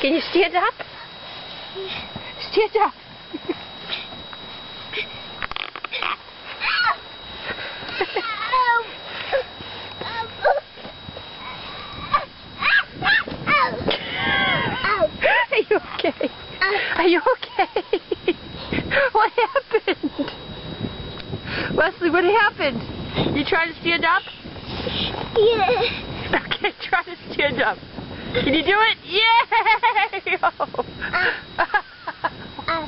Can you stand up? Stand up. Are you okay? Are you okay? What happened? Wesley, what happened? You trying to stand up? Yeah. Okay, try to stand up. Can you do it? Yay! Oh.